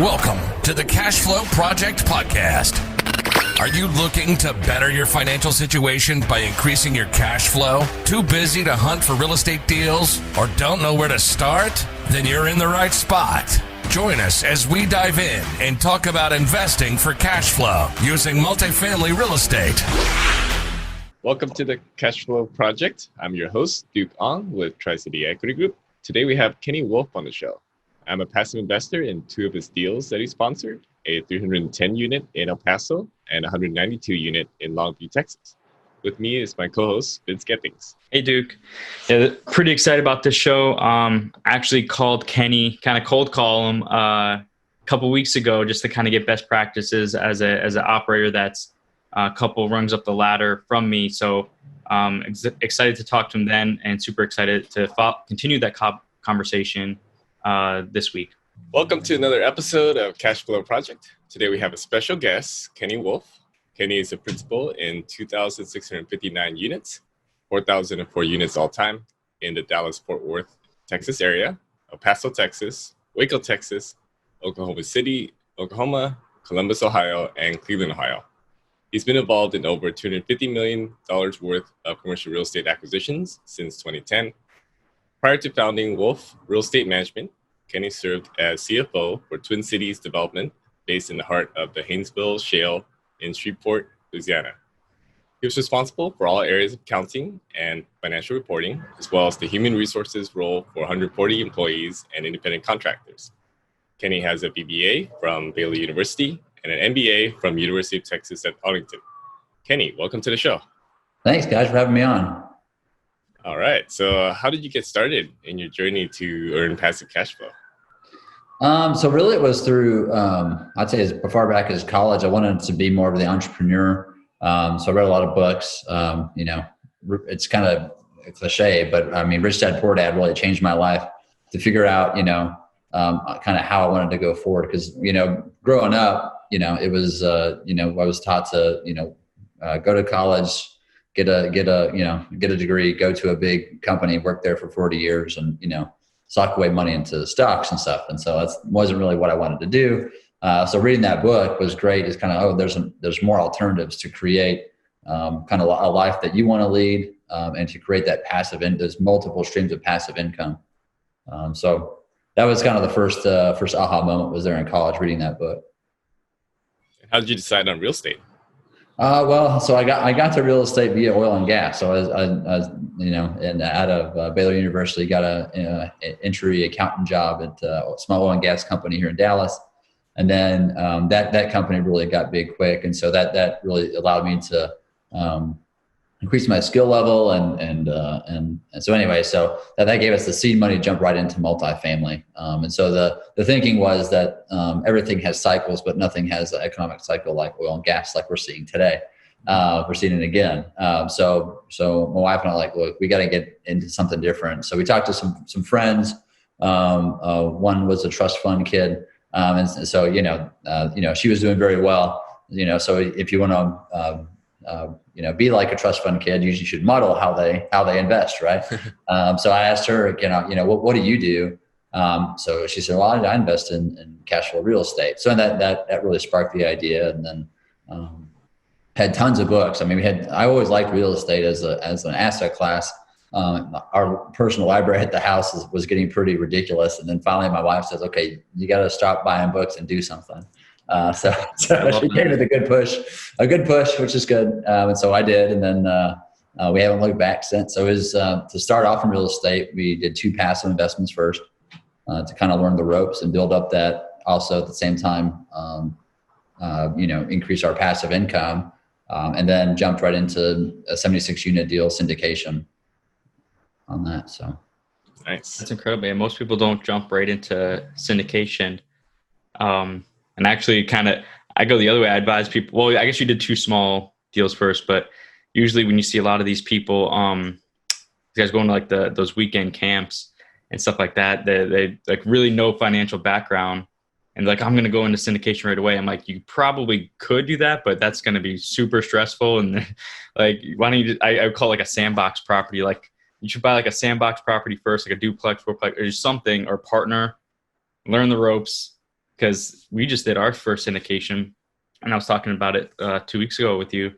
Welcome to the Cash Flow Project Podcast. Are you looking to better your financial situation by increasing your cash flow? Too busy to hunt for real estate deals or don't know where to start? Then you're in the right spot. Join us as we dive in and talk about investing for cash flow using multifamily real estate. Welcome to the Cash Flow Project. I'm your host, Duc with Tri-City Equity Group. Today we have Kenny Wolfe on the show. I'm a passive investor in two of his deals that he sponsored, a 310 unit in El Paso and a 192 unit in Longview, Texas. With me is my co-host, Vince Gettings. Hey, Duc. Yeah, pretty excited about this show. Actually called Kenny, kind of cold call him a couple weeks ago just to kind of get best practices as an operator that's a couple rungs up the ladder from me. So excited to talk to him then and super excited to continue that conversation this week. Welcome to another episode of Cash Flow Project. Today we have a special guest, Kenny Wolfe. Kenny is a principal in 2,659 units, 4,004 units all time in the Dallas-Fort Worth, Texas area, El Paso, Texas, Waco, Texas, Oklahoma City, Oklahoma, Columbus, Ohio, and Cleveland, Ohio. He's been involved in over $250 million worth of commercial real estate acquisitions since 2010. Prior to founding Wolfe Real Estate Management, Kenny served as CFO for Twin Cities Development, based in the heart of the Haynesville Shale in Shreveport, Louisiana. He was responsible for all areas of accounting and financial reporting, as well as the human resources role for 140 employees and independent contractors. Kenny has a BBA from Baylor University and an MBA from University of Texas at Arlington. Kenny, welcome to the show. Thanks, guys, for having me on. All right. So how did you get started in your journey to earn passive cash flow? So really it was through, I'd say as far back as college, I wanted to be more of the entrepreneur. So I read a lot of books. It's kind of a cliche, but I mean, Rich Dad, Poor Dad really changed my life to figure out, kind of how I wanted to go forward. Because, growing up, it was, I was taught to, go to college, get a degree, go to a big company, work there for 40 years and, sock away money into stocks and stuff. And so that wasn't really what I wanted to do. So reading that book was great. It's kind of, there's more alternatives to create kind of a life that you want to lead and to create that there's multiple streams of passive income. So that was kind of the first aha moment was there in college reading that book. How did you decide on real estate? So I got to real estate via oil and gas. So I was and out of Baylor University, got a entry accountant job at a small oil and gas company here in Dallas. And then that company really got big quick. And so that really allowed me to increase my skill level. And so anyway, so that gave us the seed money to jump right into multifamily. And so the thinking was that everything has cycles, but nothing has an economic cycle like oil and gas, like we're seeing today. We're seeing it again. So my wife and I look, we got to get into something different. So we talked to some friends. One was a trust fund kid. And so, she was doing very well, so if you want to, be like a trust fund kid, you should model how they invest. Right. So I asked her, what do you do? So she said, well, I invest in cash flow real estate. So that really sparked the idea. And then, had tons of books. I mean, I always liked real estate as an asset class. Our personal library at the house was getting pretty ridiculous. And then finally my wife says, okay, you got to stop buying books and do something. So she gave it a good push, which is good. And so I did. And then we haven't looked back since. So it was to start off in real estate, we did 2 passive investments first to kind of learn the ropes and build up that also at the same time, increase our passive income. And then jumped right into a 76 unit deal syndication on that. So nice. That's incredible. And most people don't jump right into syndication. And actually I go the other way. I advise people, well, I guess you did 2 small deals first, but usually when you see a lot of these people, guys going to those weekend camps and stuff like that, they really no financial background. And I'm going to go into syndication right away. I'm like, you probably could do that, but that's going to be super stressful. And why don't you I would call it a sandbox property. You should buy a sandbox property first, a duplex, fourplex, or something, or partner, learn the ropes, because we just did our first syndication, and I was talking about it 2 weeks ago with you,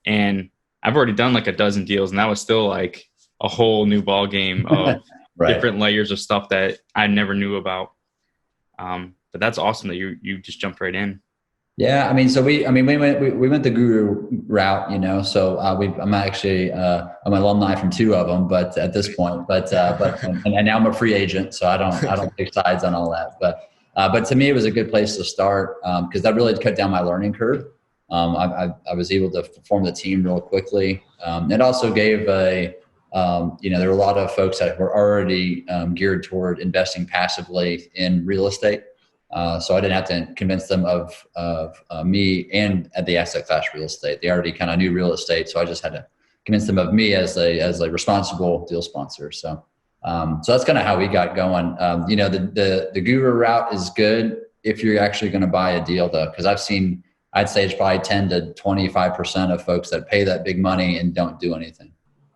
and I've already done like a dozen deals, and that was still like a whole new ball game of Right. different layers of stuff that I never knew about. But that's awesome that you just jumped right in. Yeah, I mean, so we went the guru route, you know. So I'm actually I'm an alumni from two of them, but at this point, and now I'm a free agent, so I don't take sides on all that. But to me, it was a good place to start because that really cut down my learning curve. I was able to form the team real quickly. It also gave there were a lot of folks that were already geared toward investing passively in real estate. So I didn't have to convince them of me and at the asset class real estate. They already kind of knew real estate, so I just had to convince them of me as a responsible deal sponsor. So that's kind of how we got going. The guru route is good if you're actually going to buy a deal, though, because I'd say it's probably 10 to 25% of folks that pay that big money and don't do anything.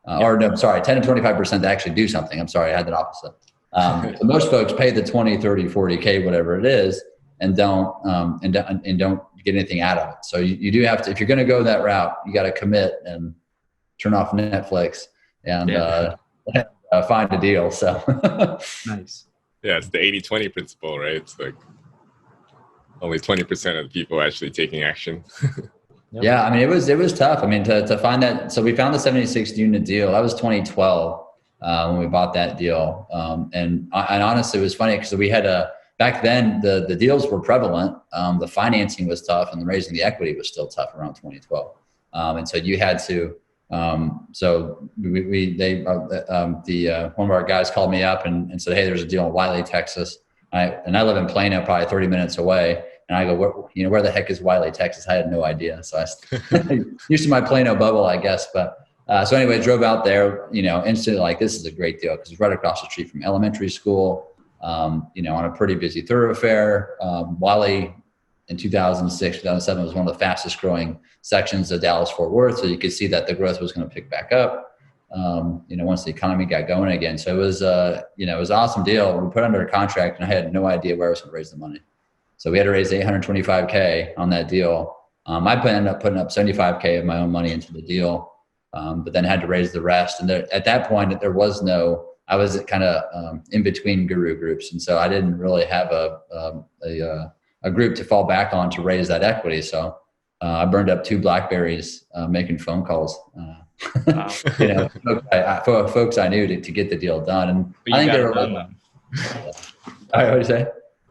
10 to 25% that actually do something. I'm sorry, I had that opposite. So most folks pay the 20, 30, 40K, whatever it is, and don't get anything out of it. So you do have to, if you're going to go that route, you got to commit and turn off Netflix and find a deal. So Nice. Yeah, it's the 80-20 principle, right? It's like only 20% of the people actually taking action. Yep. Yeah, I mean, it was tough. I mean, to find that. So we found the 76 unit deal. That was 2012 when we bought that deal. And honestly, it was funny because we had back then the deals were prevalent. The financing was tough, and raising the equity was still tough around 2012. And so you had to. So one of our guys called me up and said, "Hey, there's a deal in Wiley, Texas." I live in Plano, probably 30 minutes away. And I go, where the heck is Wiley, Texas? I had no idea. So I used to my Plano bubble, I guess. But so anyway, drove out there, instantly like, this is a great deal because it's right across the street from elementary school, on a pretty busy thoroughfare. Wiley in 2006, 2007 was one of the fastest growing sections of Dallas-Fort Worth. So you could see that the growth was going to pick back up, once the economy got going again. So it was, it was an awesome deal. We put under a contract and I had no idea where I was going to raise the money. So we had to raise $825K on that deal. I ended up putting up $75K of my own money into the deal, but then had to raise the rest. And at that point, I was kind of in between guru groups. And so I didn't really have a group to fall back on to raise that equity. So I burned up 2 BlackBerries making phone calls, folks I knew to get the deal done. And But I think they were done. What do you say?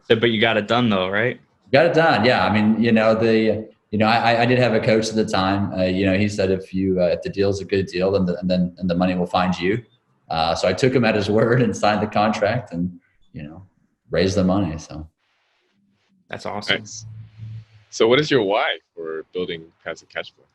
But you got it done though, right? Got it done. Yeah. I mean, I did have a coach at the time. He said, if the deal's a good deal, then the money will find you. So I took him at his word and signed the contract and, raised the money. So that's awesome. Nice. So what is your why for building passive cash flow?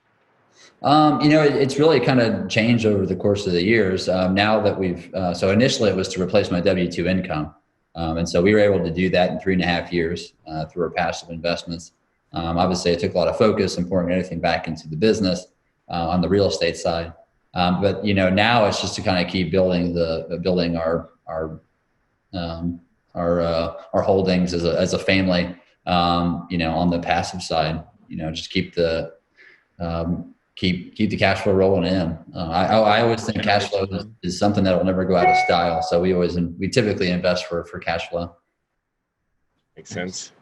It's really kind of changed over the course of the years. Now that so initially it was to replace my W-2 income. And so we were able to do that in 3.5 years through our passive investments. Obviously, it took a lot of focus and pouring everything back into the business on the real estate side. But now it's just to kind of keep building our holdings as a family. On the passive side, just keep the cash flow rolling in. I always think cash flow is something that will never go out of style. So we typically invest for cash flow. Makes sense.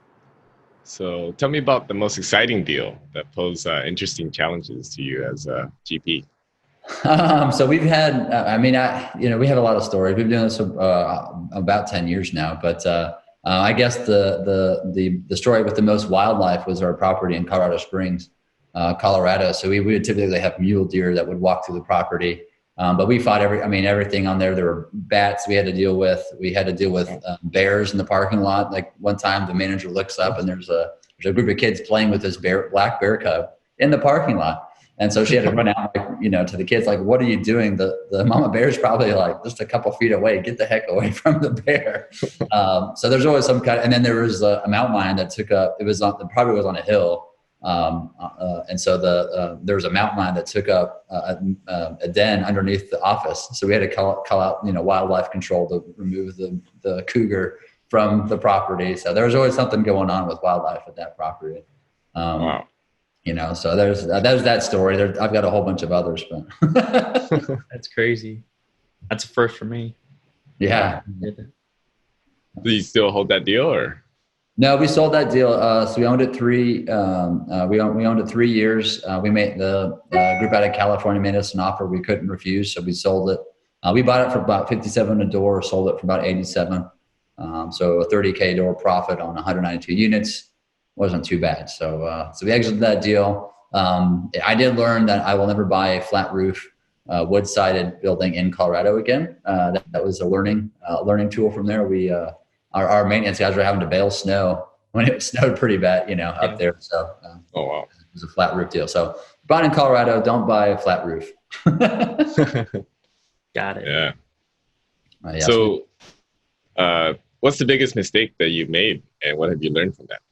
So tell me about the most exciting deal that posed interesting challenges to you as a GP. So we've had, we have a lot of stories. We've been doing this about 10 years now, but I guess the story with the most wildlife was our property in Colorado Springs, Colorado. So we would typically have mule deer that would walk through the property. But we fought everything on there. There were bats we had to deal with. We had to deal with bears in the parking lot. Like one time the manager looks up and there's a group of kids playing with this black bear cub in the parking lot. And so she had to run out, to the kids, like, what are you doing? The mama bear is probably like just a couple feet away. Get the heck away from the bear. So there's always some kind and then there was a mountain lion that took up, the property was on a hill. And so there was a mountain lion that took up a den underneath the office. So we had to call out, wildlife control to remove the cougar from the property. So there was always something going on with wildlife at that property. Wow. So there's that story. I've got a whole bunch of others, but That's crazy. That's a first for me. yeah. Do you still hold that deal, or? No, we sold that deal. So we owned it we owned it 3 years. We made the group out of California made us an offer we couldn't refuse, so we sold it. We bought it for about $57 a door, sold it for about $87. So a $30K door profit on 192 units wasn't too bad. So we exited that deal. I did learn that I will never buy a flat roof, wood-sided building in Colorado again. That was a learning tool from there. Our maintenance guys were having to bale snow when it snowed pretty bad, up there. So Oh, wow. it was a flat roof deal. So bought in Colorado, don't buy a flat roof. Got it. Yeah. Yeah. So, what's the biggest mistake that you've made, and what have you learned from that?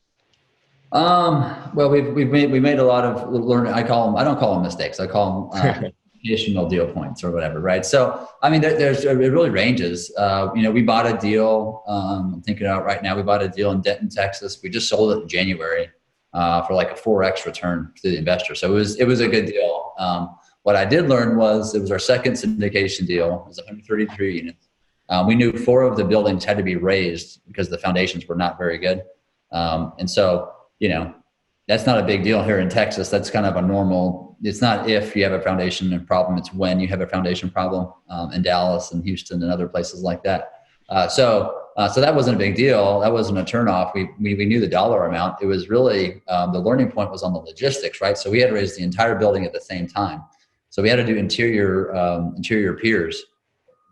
Well, we made a lot of learning. I don't call them mistakes. I call them additional deal points or whatever. Right. So, I mean, it really ranges. We bought a deal, I'm thinking about right now, we bought a deal in Denton, Texas. We just sold it in January, for like a 4X return to the investor. So it was a good deal. What I did learn was it was our second syndication deal. It was 133 units. We knew 4 of the buildings had to be raised because the foundations were not very good. And so, that's not a big deal here in Texas. That's kind of a normal, it's not if you have a foundation problem, it's when you have a foundation problem, in Dallas and Houston and other places like that. So that wasn't a big deal. That wasn't a turnoff. We knew the dollar amount. It was really, the learning point was on the logistics, right? So we had to raise the entire building at the same time. So we had to do interior piers.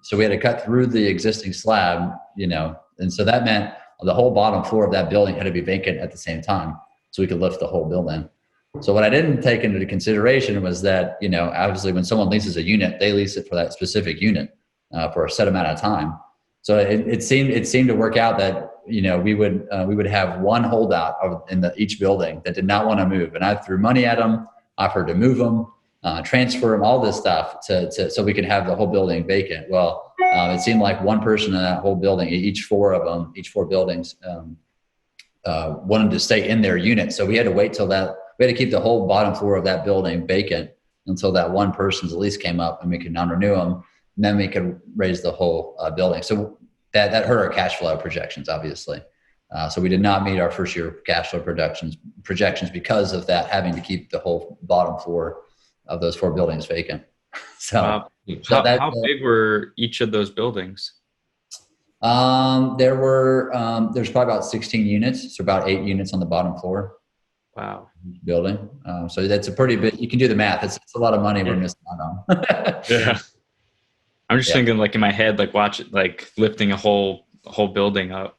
So we had to cut through the existing slab, and so that meant the whole bottom floor of that building had to be vacant at the same time so we could lift the whole building. So what I didn't take into consideration was that, obviously when someone leases a unit, they lease it for that specific unit for a set amount of time. So it seemed to work out that, we would have one holdout in each building that did not want to move. And I threw money at them, offered to move them, transfer them, all this stuff so we could have the whole building vacant. Well, it seemed like one person in that whole building, each 4 buildings, wanted to stay in their unit. So we had to wait we had to keep the whole bottom floor of that building vacant until that one person's lease came up and we could non-renew them. And then we could raise the whole building. So that hurt our cash flow projections, obviously. So we did not meet our first year cash flow projections because of that, having to keep the whole bottom floor of those 4 buildings vacant. So, how big were each of those buildings? There's probably about 16 units. So about 8 units on the bottom floor. Wow. Building. So that's a pretty big, you can do the math. It's a lot of money we're missing out on. Yeah. I'm just thinking like in my head, like watch it, like lifting a whole building up.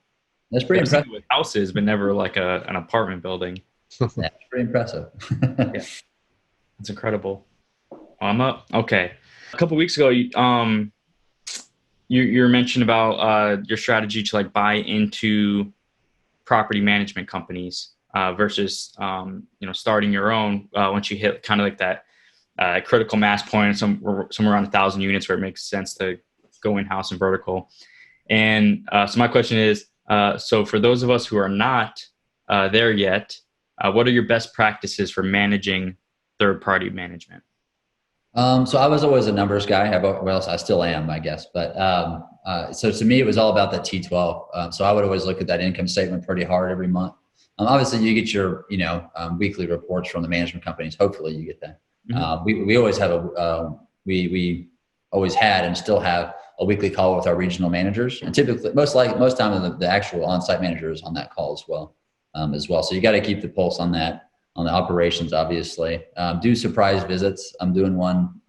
That's pretty impressive. With houses, but never like an apartment building. That's pretty impressive. Yeah. That's incredible. I'm up. Okay. A couple of weeks ago, you mentioned about your strategy to like buy into property management companies versus starting your own once you hit kind of like that critical mass point, somewhere around 1,000 units where it makes sense to go in-house and vertical. And so my question is, so for those of us who are not there yet, what are your best practices for managing third-party management? So I was always a numbers guy. I still am, I guess. But so to me, it was all about the T12. So I would always look at that income statement pretty hard every month. Obviously, you get your weekly reports from the management companies. Hopefully, you get that. Mm-hmm. We always have we always had and still have a weekly call with our regional managers, and typically most time the actual on-site manager is on that call as well. So you got to keep the pulse on that. On the operations, obviously. Do surprise visits. I'm doing one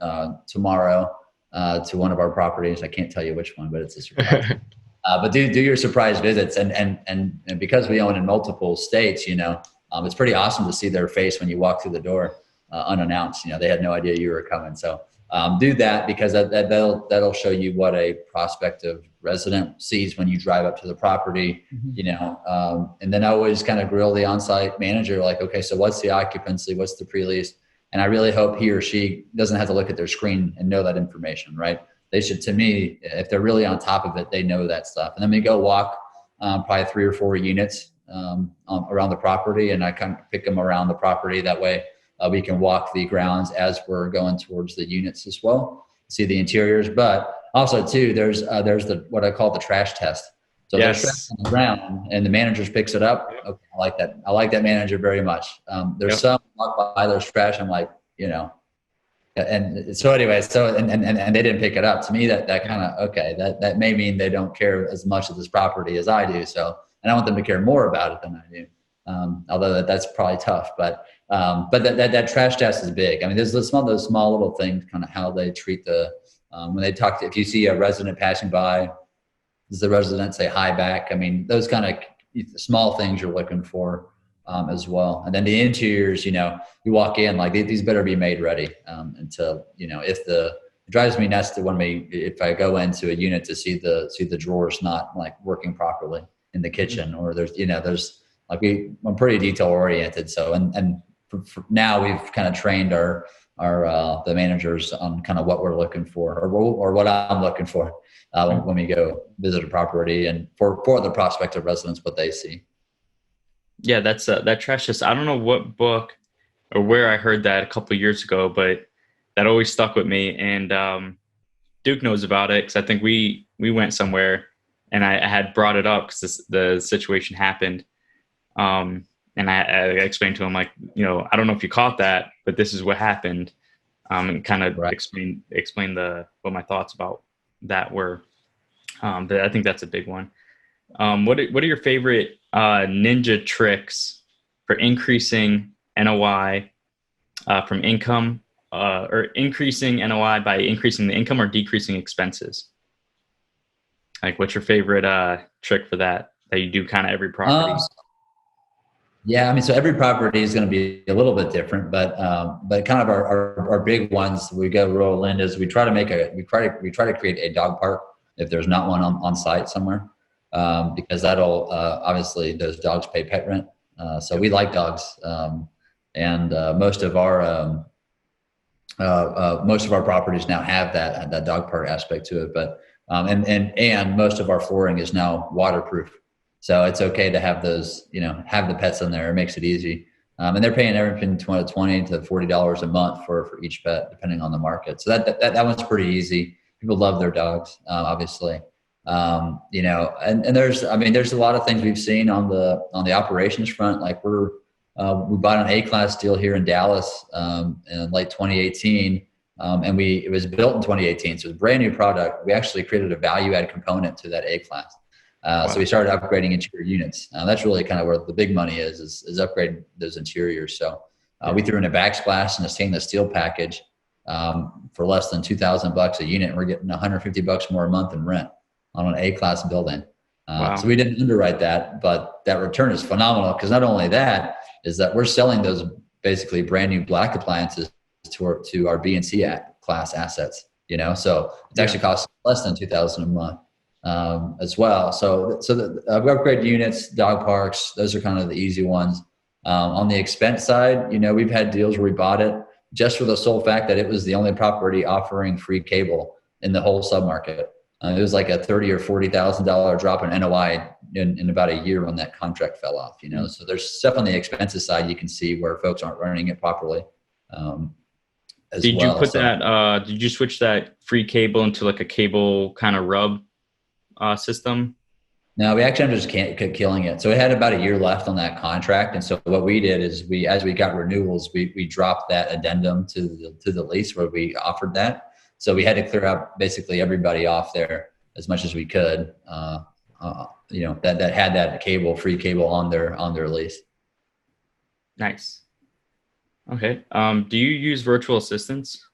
tomorrow to one of our properties. I can't tell you which one, but it's a surprise. But do your surprise visits, and because we own in multiple states, it's pretty awesome to see their face when you walk through the door unannounced. They had no idea you were coming. So do that, because that'll show you what a prospective resident sees when you drive up to the property. Mm-hmm. And then I always kind of grill the on-site manager, like, okay, so what's the occupancy? What's the pre-lease? And I really hope he or she doesn't have to look at their screen and know that information, right? They should, to me, if they're really on top of it, they know that stuff. And then we go walk probably 3 or 4 units around the property, and I kind of pick them around the property. That way we can walk the grounds as we're going towards the units as well, see the interiors. But also too, there's the what I call the trash test. So there's trash on the ground, and the manager picks it up. Okay, I like that. I like that manager very much. There's some walk by, there's trash. I'm like, and so anyway, and they didn't pick it up. To me, that kind of, okay, that may mean they don't care as much of this property as I do. So, and I want them to care more about it than I do. Although that's probably tough, but that trash test is big. I mean, there's those small little things, kind of how they treat when they talk to, if you see a resident passing by, does the resident say hi back? I mean, those kind of small things you're looking for as well. And then the interiors, you walk in, like these better be made ready until, it drives me nuts if I go into a unit to see the drawers not like working properly in the kitchen, or there's like I'm pretty detail oriented. So, and for now we've kind of trained our the managers on kind of what we're looking for, or what I'm looking for when we go visit a property, and for the prospective residents, what they see. Yeah, that's that trash test. I don't know what book or where I heard that a couple of years ago, but that always stuck with me. And Duke knows about it because I think we went somewhere, and I had brought it up because the situation happened. And I explained to him, like, I don't know if you caught that, but this is what happened. And kind of explain what my thoughts about that were. But I think that's a big one. What are your favorite ninja tricks for increasing NOI from income, or increasing NOI by increasing the income or decreasing expenses? Like, what's your favorite trick for that you do kind of every property? Yeah, I mean, so every property is going to be a little bit different, but kind of our big ones, we go roll in is we try to create a dog park if there's not one on site somewhere, because that'll obviously those dogs pay pet rent. So we like dogs, and most of our properties now have that dog park aspect to it. But and most of our flooring is now waterproof. So it's okay to have those, have the pets in there. It makes it easy. And they're paying everything $20 to $40 a month for each pet, depending on the market. So that one's pretty easy. People love their dogs, obviously. And there's a lot of things we've seen on the operations front. Like we bought an A-class deal here in Dallas in late 2018. And it was built in 2018. So it was a brand new product. We actually created a value add component to that A-class. So we started upgrading interior units. That's really kind of where the big money is upgrading those interiors. So we threw in a backsplash and a stainless steel package for less than $2,000 a unit. And we're getting $150 more a month in rent on an A-class building. Wow. So we didn't underwrite that, but that return is phenomenal, because not only that is that we're selling those basically brand new black appliances to our B and C class assets. So it's actually costs less than $2,000 a month. As well. So the upgrade units, dog parks, those are kind of the easy ones. On the expense side, we've had deals where we bought it just for the sole fact that it was the only property offering free cable in the whole submarket. It was like a $30,000 or $40,000 drop in NOI in about a year when that contract fell off. So there's stuff on the expenses side you can see where folks aren't running it properly. Did you switch that free cable into like a cable kind of rub system? No, we actually ended up just killing it. So it had about a year left on that contract. And so what we did is as we got renewals, we dropped that addendum to the lease where we offered that. So we had to clear out basically everybody off there as much as we could, that had that free cable on their lease. Nice. Okay. Do you use virtual assistants?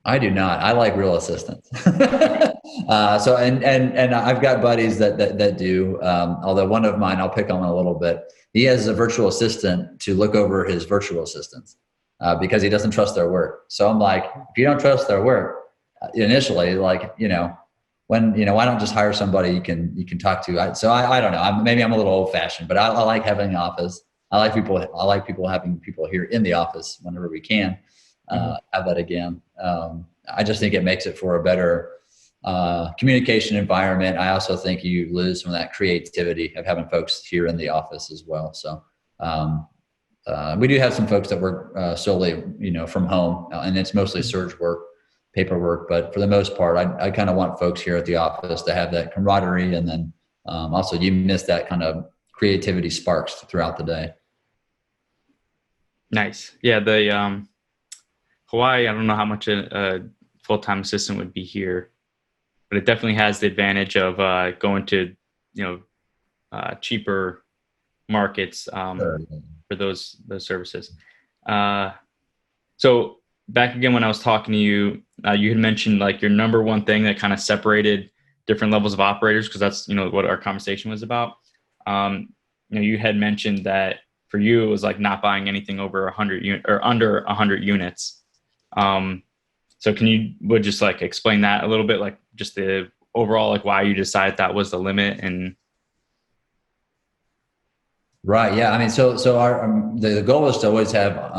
I do not. I like real assistants. So I've got buddies that do. Although one of mine, I'll pick on a little bit. He has a virtual assistant to look over his virtual assistants because he doesn't trust their work. So I'm like, if you don't trust their work initially, why don't just hire somebody you can talk to? I don't know. Maybe I'm a little old fashioned, but I like having an office. I like people having people here in the office whenever we can. Have that again. I just think it makes it for a better communication environment. I also think you lose some of that creativity of having folks here in the office as well. So we do have some folks that work solely, from home, and it's mostly surge work, paperwork. But for the most part, I kind of want folks here at the office to have that camaraderie, and then also you miss that kind of creativity sparks throughout the day. Nice. Yeah, the Hawaii, I don't know how much a full-time assistant would be here, but it definitely has the advantage of going to, cheaper markets for those services. So back again, when I was talking to you, you had mentioned like your number one thing that kind of separated different levels of operators, because that's, what our conversation was about. You had mentioned that for you, it was like not buying anything over 100 or under 100 units. So would just like explain that a little bit, like just the overall, like why you decided that was the limit? And right. Yeah. I mean, so our, the goal is to always have,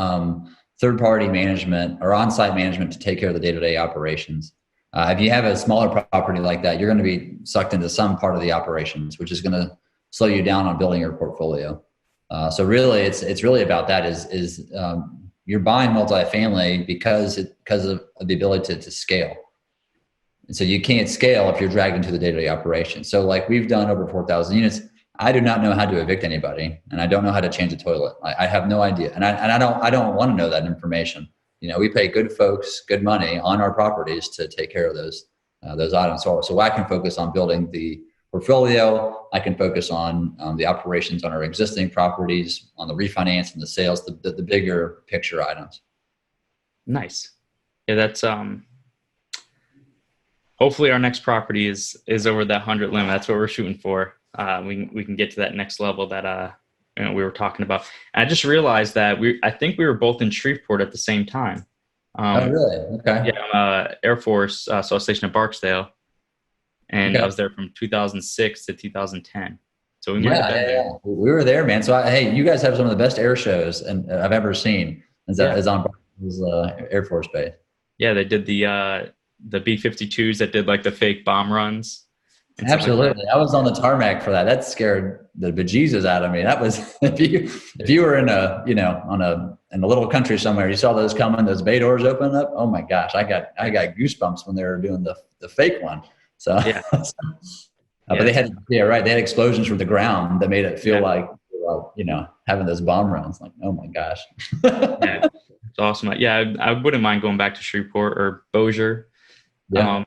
third-party management or on-site management to take care of the day-to-day operations. If you have a smaller property like that, you're going to be sucked into some part of the operations, which is going to slow you down on building your portfolio. So really, it's really about that. Is you're buying multifamily because of the ability to scale, and so you can't scale if you're dragged into the day-to-day operation. So like we've done over 4,000 units. I do not know how to evict anybody, and I don't know how to change a toilet. I have no idea, and I don't want to know that information. We pay good folks good money on our properties to take care of those items. So I can focus on building the portfolio. I can focus on the operations on our existing properties, on the refinance and the sales, the bigger picture items. Nice. Yeah, that's hopefully our next property is over that 100 limit. That's what we're shooting for. We can get to that next level that we were talking about. And I just realized that I think we were both in Shreveport at the same time. Oh, really? Okay. Yeah, I'm Air Force, so I was stationed at Barksdale, and okay. I was there from 2006 to 2010. So we might have been there. Yeah. We were there, man. So hey, you guys have some of the best air shows and I've ever seen. Is on Barksdale's Air Force Base. Yeah, they did the B-52s that did like the fake bomb runs. Absolutely. I was on the tarmac for that. That scared the bejesus out of me. That was, if you were in in a little country somewhere, you saw those coming, those bay doors open up. Oh my gosh. I got goosebumps when they were doing the fake one. So, yeah. But they had, They had explosions from the ground that made it feel like, having those bomb runs. Like, oh my gosh. Yeah, it's awesome. Yeah. I wouldn't mind going back to Shreveport or Bossier. Yeah.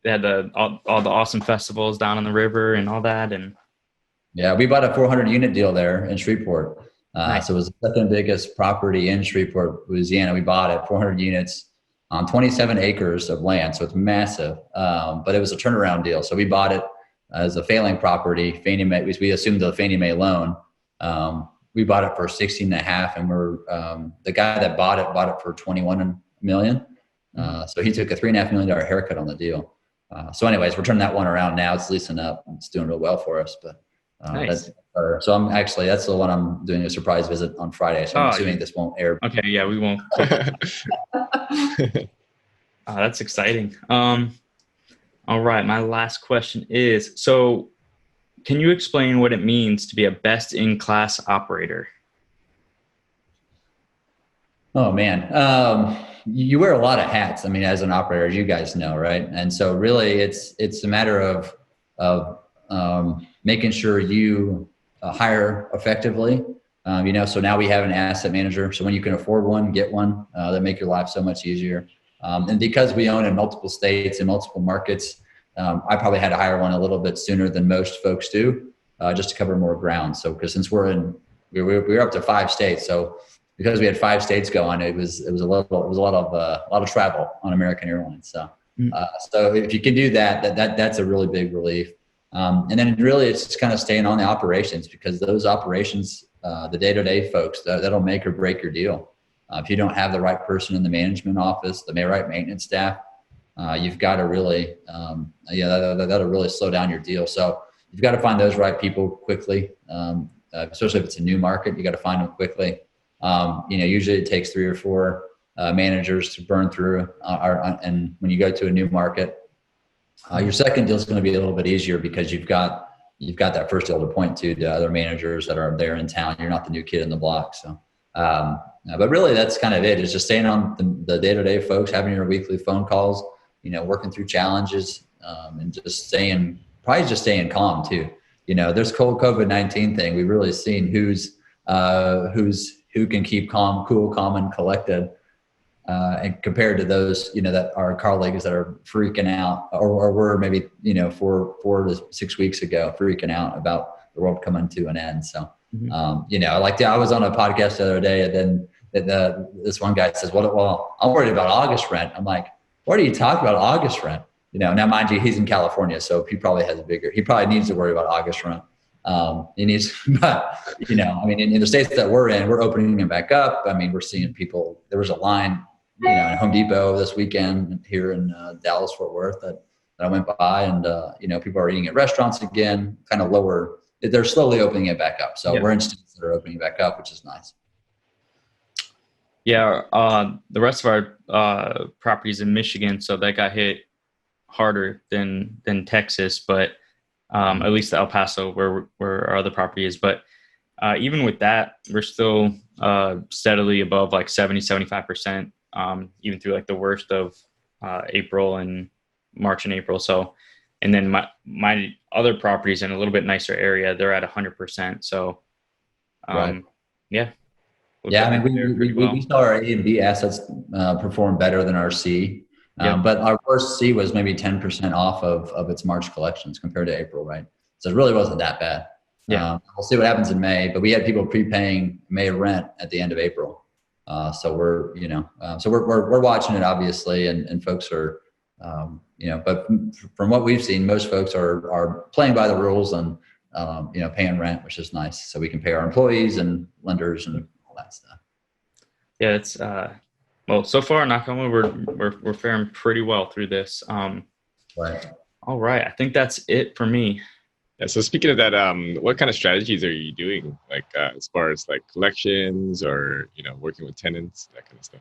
They had all the awesome festivals down on the river and all that. And yeah, we bought a 400 unit deal there in Shreveport. Nice. So it was the second biggest property in Shreveport, Louisiana. We bought it 400 units on 27 acres of land. So it's massive. But it was a turnaround deal. So we bought it as a failing property. Fannie Mae, we assumed the Fannie Mae loan. We bought it for 16.5, and the guy that bought it for 21 million. So he took a $3.5 million haircut on the deal. So anyways, we're turning that one around now. It's leasing up. It's doing real well for us. But nice. that's the one I'm doing a surprise visit on Friday. So I'm assuming this won't air. Okay. Yeah, we won't. That's exciting. All right. My last question is, so can you explain what it means to be a best in class operator? Oh man. You wear a lot of hats. I mean, as an operator, as you guys know, right? And so really it's a matter of making sure you hire effectively. So now we have an asset manager. So when you can afford one, get one, that make your life so much easier. And because we own in multiple states and multiple markets, I probably had to hire one a little bit sooner than most folks do, just to cover more ground. So because since we're up to 5 states, so because we had 5 states going, it was a lot of travel on American Airlines. So, so if you can do that's a really big relief. And then really it's just kind of staying on the operations, because those operations, the day-to-day folks, that'll make or break your deal. If you don't have the right person in the management office, the right maintenance staff, you've got to really, that'll really slow down your deal. So you've got to find those right people quickly, especially if it's a new market. You got to find them quickly. Usually it takes 3 or 4 managers to burn through and when you go to a new market. Your second deal is going to be a little bit easier because you've got that first deal to point to other managers that are there in town. You're not the new kid in the block. So, but really that's kind of it, is just staying on the day-to-day folks, having your weekly phone calls, working through challenges, and just staying calm too. There's COVID-19 thing. We've really seen who can keep cool, calm, and collected. And compared to those, that our colleagues that are freaking out, or were maybe, 4 to 6 weeks ago, freaking out about the world coming to an end. So, I was on a podcast the other day, and then this one guy says, well, I'm worried about August rent. I'm like, what are you talking about, August rent? Now mind you, he's in California, so he probably needs to worry about August rent. He needs, but in the states that we're in, we're opening them back up. I mean, we're seeing people. There was a line, in Home Depot this weekend here in Dallas, Fort Worth that I went by, and people are eating at restaurants again, kind of lower. They're slowly opening it back up. So we're in states that are opening back up, which is nice. Yeah, the rest of our properties in Michigan, so that got hit harder than Texas, but at least El Paso, where our other property is. But even with that, we're still steadily above like 70-75%, even through like the worst of April and March and April. So, and then my other properties in a little bit nicer area, they're at 100%. So, Right. Yeah. Yeah, I mean, we saw our A and B assets perform better than our C, but our worst C was maybe 10% off of its March collections compared to April, right? So it really wasn't that bad. Yeah, we'll see what happens in May, but we had people prepaying May rent at the end of April, so we're watching it obviously, and folks are, but from what we've seen, most folks are playing by the rules and paying rent, which is nice, so we can pay our employees and lenders and that stuff. Yeah, it's well, so far, knock on wood, we're faring pretty well through this. Right. All right, I think that's it for me. Yeah. So speaking of that, what kind of strategies are you doing, like as far as like collections or working with tenants, that kind of stuff?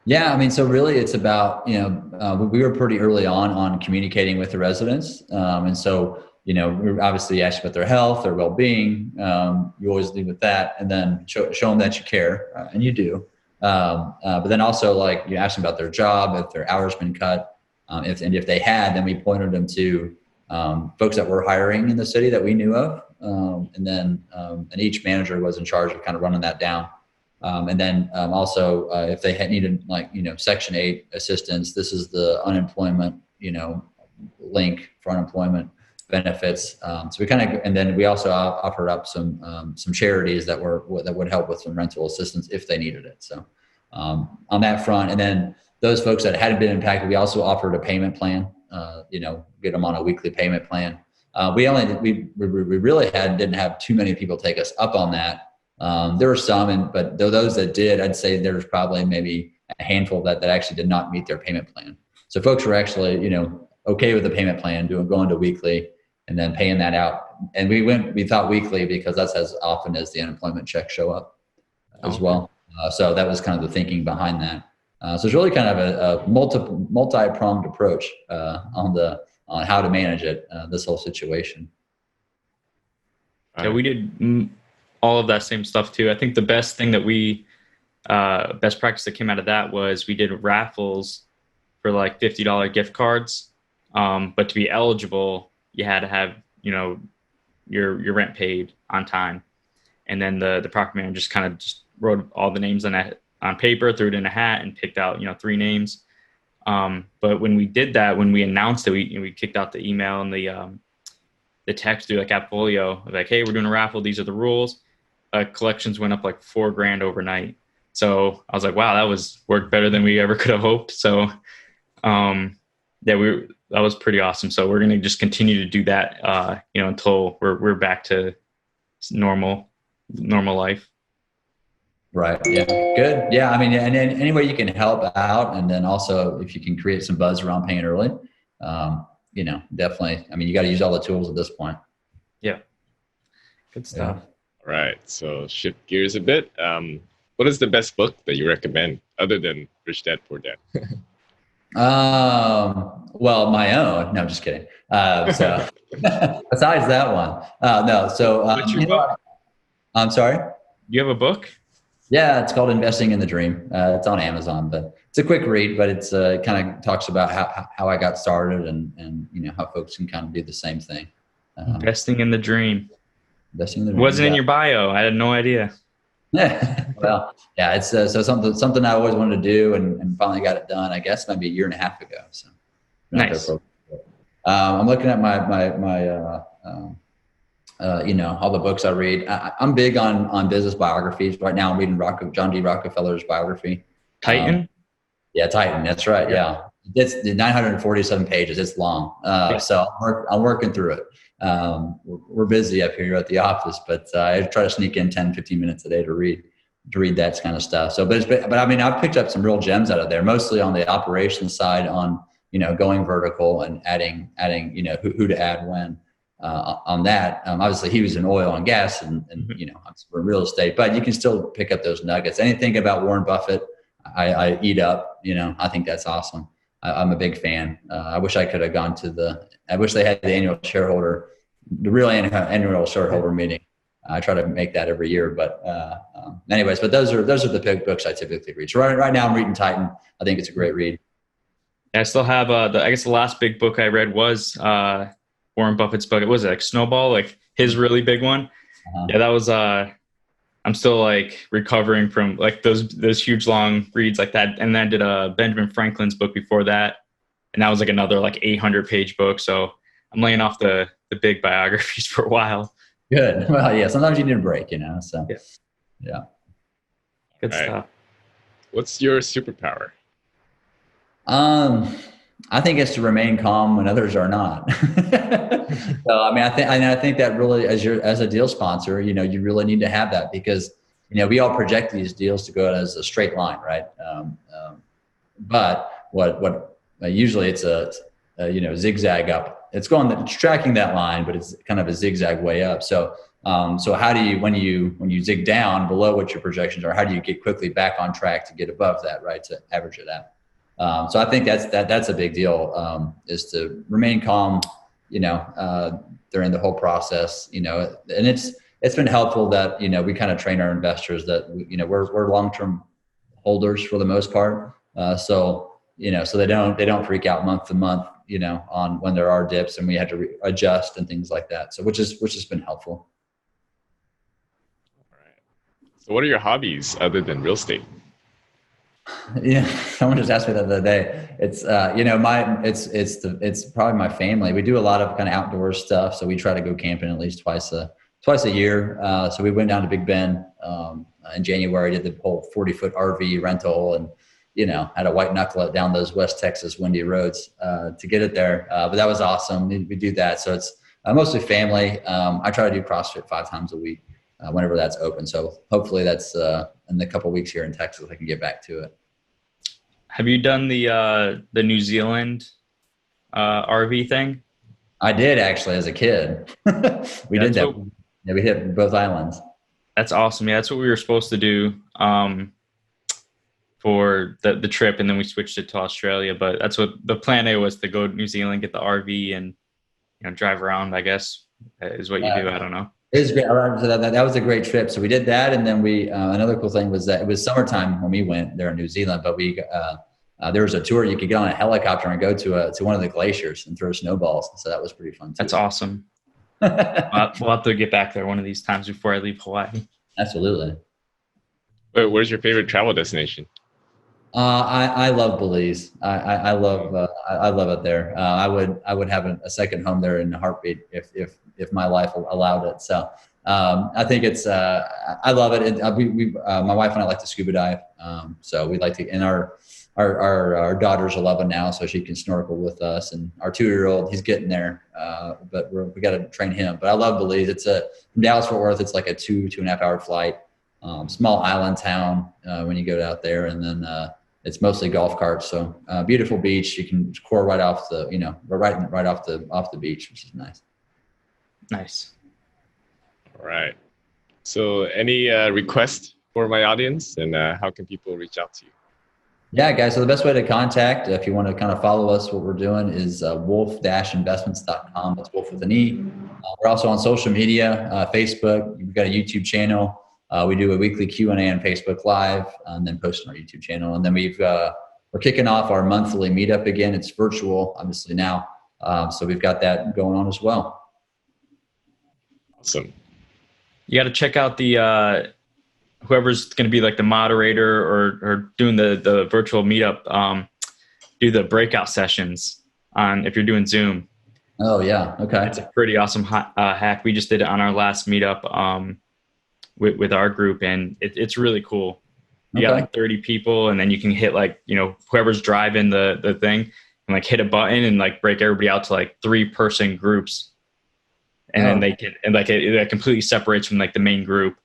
Yeah, I mean, so really, it's about we were pretty early on communicating with the residents, and so. We're obviously asking about their health, their well-being. You always lead with that, and then show them that you care, and you do. But then also, like, you ask them about their job, if their hours been cut, if they had, then we pointed them to folks that were hiring in the city that we knew of, and each manager was in charge of kind of running that down. And then also, if they had needed Section 8 assistance, this is the unemployment link for unemployment benefits. So we and then we also offered up some charities that would help with some rental assistance if they needed it. So on that front, and then those folks that hadn't been impacted, we also offered a payment plan. Get them on a weekly payment plan. We really didn't have too many people take us up on that. There were some, but those that did, I'd say there's probably maybe a handful that actually did not meet their payment plan. So folks were actually okay with the payment plan, going to weekly, and then paying that out. And we thought weekly because that's as often as the unemployment checks show up as well. So that was kind of the thinking behind that. So it's really kind of a multi-pronged approach on how to manage it, this whole situation. Yeah, we did all of that same stuff too. I think the best thing that best practice that came out of that was we did raffles for like $50 gift cards. But to be eligible, you had to have, your rent paid on time. And then the property manager just wrote all the names on paper, threw it in a hat, and picked out, 3 names. But when we did that, when we announced it, we kicked out the email and the text through like Appfolio, like, hey, we're doing a raffle. These are the rules. Collections went up like $4,000 overnight. So I was like, wow, that worked better than we ever could have hoped. So, that was pretty awesome. So we're going to just continue to do that, until we're back to normal life. Right. Yeah. Good. Yeah. I mean, and any way you can help out, and then also if you can create some buzz around paying early, definitely. I mean, you got to use all the tools at this point. Yeah. Good stuff. Yeah. All right. So shift gears a bit. What is the best book that you recommend other than Rich Dad, Poor Dad? Well, my own. No, just kidding. So besides that one, no. So What's your book? I'm sorry. Do you have a book? Yeah, it's called Investing in the Dream. It's on Amazon, but it's a quick read. But it's kind of talks about how I got started and how folks can kind of do the same thing. Investing in the Dream. Investing in the It Dream. wasn't in your bio. I had no idea. Well, yeah, it's so something I always wanted to do and finally got it done. I guess maybe a year and a half ago. So Nice. I'm looking at my all the books I read. I'm big on business biographies. Right now, I'm reading John D. Rockefeller's biography. Titan? Yeah, Titan. That's right. Yeah. It's 947 pages. It's long. So I'm working through it. We're busy up here at the office, but I try to sneak in 10, 15 minutes a day to read that kind of stuff. So, but I mean, I've picked up some real gems out of there, mostly on the operations side on, going vertical and adding, who to add when. On that, obviously he was in oil and gas and I'm in real estate, but you can still pick up those nuggets. Anything about Warren Buffett, I eat up. I think that's awesome. I'm a big fan. I wish I could have gone I wish they had the the real annual shareholder meeting. I try to make that every year, but anyways, but those are the big books I typically read. So right now I'm reading Titan. I think it's a great read. I still have I guess the last big book I read was Warren Buffett's book. It was like Snowball, like his really big one. Yeah, that was I'm still like recovering from like those huge long reads like that. And then I did Benjamin Franklin's book before that. And that was like another like 800-page book. So I'm laying off the big biographies for a while. Good. Well, yeah, sometimes you need a break, so yeah. Good stuff. Right. What's your superpower? I think it's to remain calm when others are not. So, I mean, I think that really, as a deal sponsor, you really need to have that because, we all project these deals to go as a straight line, right? But what usually it's a zigzag up. It's tracking that line, but it's kind of a zigzag way up. So how do you, when you zig down below what your projections are, how do you get quickly back on track to get above that, right? To average it out. So I think that's a big deal, is to remain calm, during the whole process, and it's been helpful that, we kind of train our investors that, we're long-term holders for the most part. So they don't freak out month to month, on when there are dips and we had to adjust and things like that. So which has been helpful. All right. So what are your hobbies other than real estate? Yeah, someone just asked me that the other day. It's it's probably my family. We do a lot of kind of outdoor stuff, so we try to go camping at least twice a year. So we went down to Big Bend in January, did the whole 40-foot RV rental, and had to white knuckle it down those West Texas windy roads to get it there. But that was awesome. We do that, so it's mostly family. I try to do CrossFit 5 times a week whenever that's open. So hopefully that's in the couple of weeks here in Texas, I can get back to it. Have you done the New Zealand RV thing? I did actually as a kid. We did that. Yeah, we hit both islands. That's awesome. Yeah, that's what we were supposed to do for the trip, and then we switched it to Australia. But that's what the plan A was, to go to New Zealand, get the RV, and drive around, I guess, is what you do. I don't know. It was great. That was a great trip. So we did that, and then we another cool thing was that it was summertime when we went there in New Zealand. But we there was a tour you could get on a helicopter and go to one of the glaciers and throw snowballs. So that was pretty fun too. That's awesome. We'll have to get back there one of these times before I leave Hawaii. Absolutely. Where's your favorite travel destination? I love Belize. I love it there. I would have a second home there in a heartbeat if my life allowed it. So I think it's I love it. My wife and I like to scuba dive. So we like to, and our daughter's 11 now, so she can snorkel with us. And our 2-year-old, he's getting there, but we got to train him. But I love Belize. It's from Dallas Fort Worth. It's like a 2.5 hour flight. Small island town when you go out there, and then it's mostly golf carts. So beautiful beach. You can score right off the right off the beach, which is nice. Nice. All right. So any requests for my audience, and how can people reach out to you? Yeah, guys. So the best way to contact, if you want to kind of follow us, what we're doing is wolf-investments.com. That's Wolf with an E. We're also on social media, Facebook. We've got a YouTube channel. We do a weekly Q&A on Facebook Live, and then post on our YouTube channel. And then we're kicking off our monthly meetup again. It's virtual, obviously now. So we've got that going on as well. Awesome. You got to check out the whoever's going to be like the moderator or doing the virtual meetup. Do the breakout sessions on if you're doing Zoom. Oh yeah, okay. It's a pretty awesome hack. We just did it on our last meetup with our group, and it's really cool. You got like 30 people, and then you can hit like, whoever's driving the thing and like hit a button and like break everybody out to like 3-person groups. And then they can, and like it completely separates from like the main group,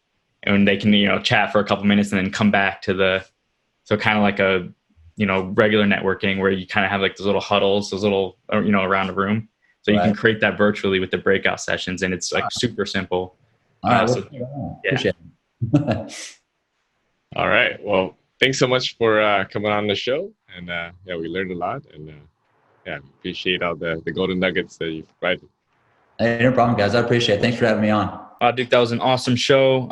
and they can, chat for a couple minutes and then come back to so kind of like a, regular networking where you kind of have like those little huddles, those little, around the room. So you can create that virtually with the breakout sessions, and it's like super simple. All right. Appreciate it. All right. Well, thanks so much for coming on the show. And we learned a lot. And appreciate all the golden nuggets that you provided. Hey, no problem, guys. I appreciate it. Thanks for having me on. Duke, that was an awesome show.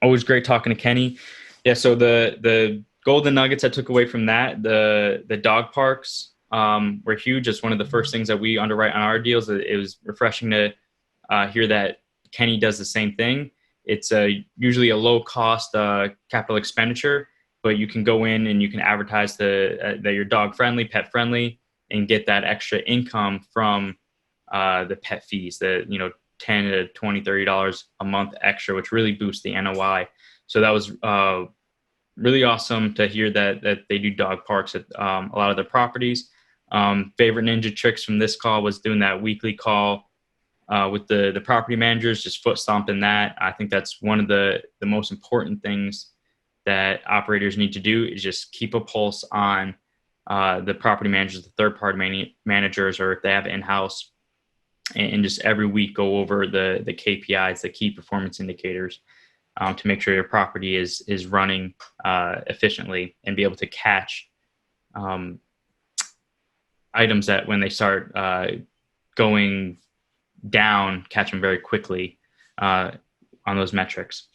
Always great talking to Kenny. Yeah, so the golden nuggets I took away from that, the dog parks were huge. It's one of the first things that we underwrite on our deals. It was refreshing to hear that Kenny does the same thing. It's usually a low cost capital expenditure, but you can go in and you can advertise that you're dog friendly, pet friendly, and get that extra income from the pet fees, the $10 to $20, $30 a month extra, which really boosts the NOI. So that was really awesome to hear that they do dog parks at a lot of their properties. Favorite ninja tricks from this call was doing that weekly call with the property managers, just foot stomping that. I think that's one of the most important things that operators need to do is just keep a pulse on the property managers, the third-party managers, or if they have in-house, and just every week go over the KPIs, the key performance indicators, to make sure your property is running efficiently and be able to catch items that when they start going down, catch them very quickly on those metrics.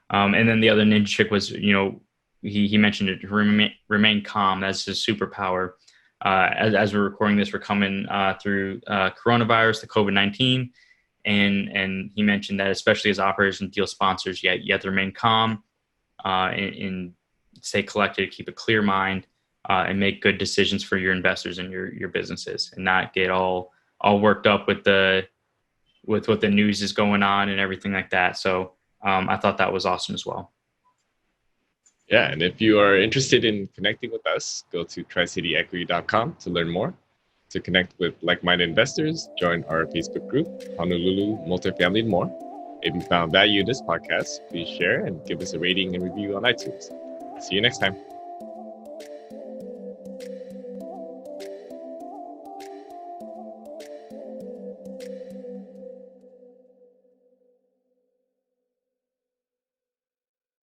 And then the other ninja trick was, he mentioned it, remain calm. That's his superpower. As we're recording this, we're coming through coronavirus, the COVID-19. And he mentioned that especially as operators and deal sponsors, you have to remain calm and stay collected, keep a clear mind, and make good decisions for your investors and your businesses, and not get all worked up with what the news is going on and everything like that. So I thought that was awesome as well. Yeah, and if you are interested in connecting with us, go to tricityequity.com to learn more. To connect with like-minded investors, join our Facebook group, Honolulu Multifamily and more. If you found value in this podcast, please share and give us a rating and review on iTunes. See you next time.